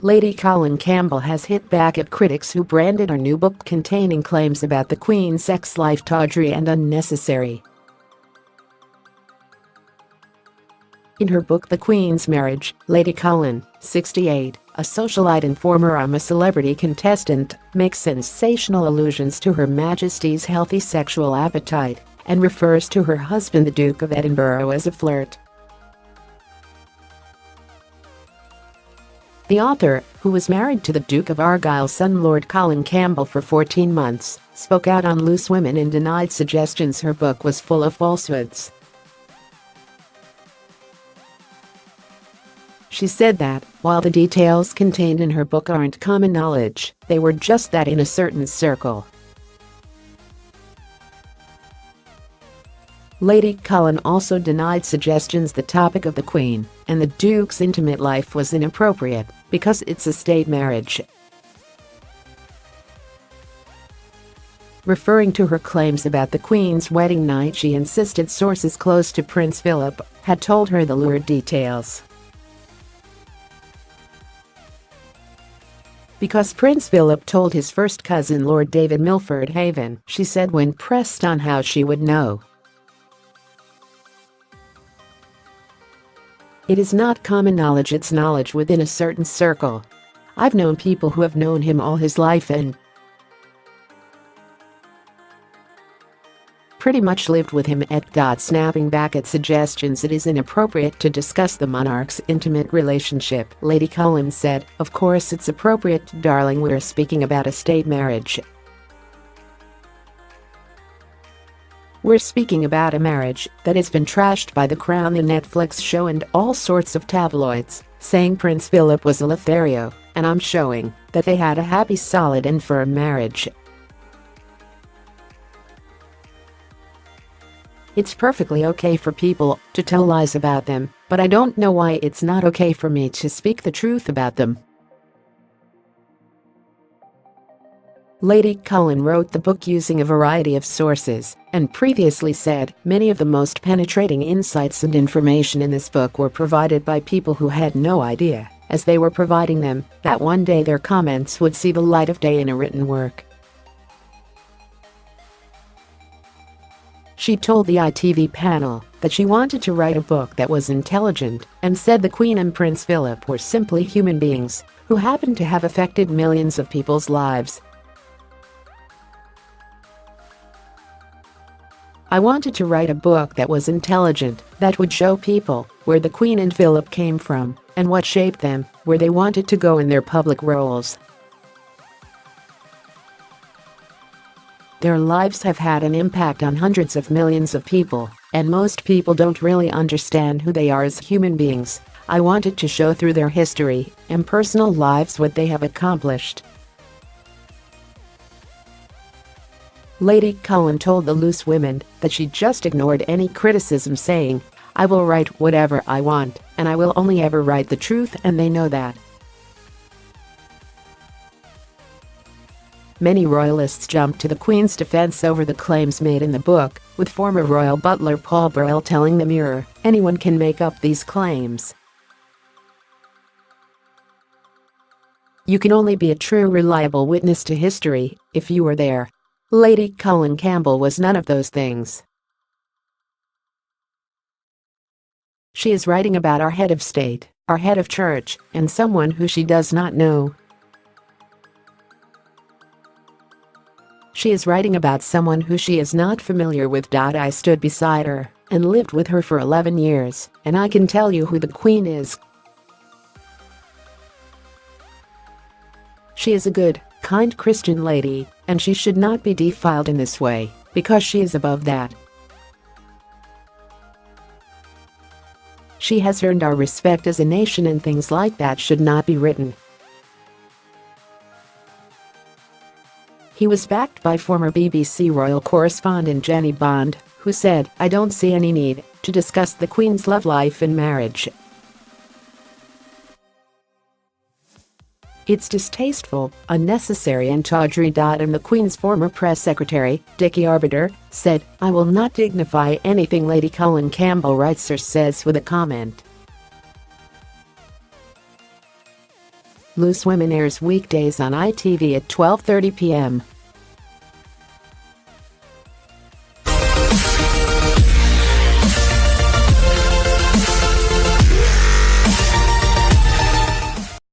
Lady Colin Campbell has hit back at critics who branded her new book containing claims about the Queen's sex life tawdry and unnecessary. In her book The Queen's Marriage, Lady Colin, 68, a socialite and former celebrity contestant, makes sensational allusions to Her Majesty's healthy sexual appetite and refers to her husband the Duke of Edinburgh as a flirt. The author, who was married to the Duke of Argyll's son Lord Colin Campbell for 14 months, spoke out on loose women and denied suggestions her book was full of falsehoods. She said that, while the details contained in her book aren't common knowledge, they were just that in a certain circle. Lady Colin also denied suggestions the topic of the Queen and the Duke's intimate life was inappropriate because it's a state marriage. Referring to her claims about the Queen's wedding night, she insisted sources close to Prince Philip had told her the lurid details. Because Prince Philip told his first cousin Lord David Milford Haven, she said when pressed on how she would know. It is not common knowledge, it's knowledge within a certain circle. I've known people who have known him all his life and pretty much lived with him snapping back at suggestions it is inappropriate to discuss the monarch's intimate relationship. Lady Colin said, "Of course it's appropriate, darling, we're speaking about a state marriage. We're speaking about a marriage that has been trashed by The Crown, the Netflix show and all sorts of tabloids, saying Prince Philip was a lothario, and I'm showing that they had a happy, solid and firm marriage. It's perfectly okay for people to tell lies about them, but I don't know why it's not okay for me to speak the truth about them." Lady Colin wrote the book using a variety of sources and previously said many of the most penetrating insights and information in this book were provided by people who had no idea, as they were providing them, that one day their comments would see the light of day in a written work. She told the ITV panel that she wanted to write a book that was intelligent and said the Queen and Prince Philip were simply human beings who happened to have affected millions of people's lives. "I wanted to write a book that was intelligent, that would show people where the Queen and Philip came from and what shaped them, where they wanted to go in their public roles. Their lives have had an impact on hundreds of millions of people, and most people don't really understand who they are as human beings. I wanted to show through their history and personal lives what they have accomplished." Lady Colin told the loose women that she just ignored any criticism, saying, "I will write whatever I want, and I will only ever write the truth, and they know that." Many royalists jumped to the Queen's defense over the claims made in the book, with former royal butler Paul Burrell telling the Mirror, "Anyone can make up these claims. You can only be a true, reliable witness to history if you were there." Lady Colin Campbell was none of those things. She is writing about our head of state, our head of church, and someone who she does not know. She is writing about someone who she is not familiar with. I stood beside her and lived with her for 11 years, and I can tell you who the Queen is. She is a good, kind Christian lady, and she should not be defiled in this way, because she is above that. She has earned our respect as a nation, and things like that should not be written. He was backed by former BBC royal correspondent Jenny Bond, who said, "I don't see any need to discuss the Queen's love life and marriage. It's distasteful, unnecessary and tawdry." And the Queen's former press secretary, Dickie Arbiter, said, "I will not dignify anything Lady Colin Campbell writes or says with a comment." Loose Women airs weekdays on ITV at 12:30 p.m.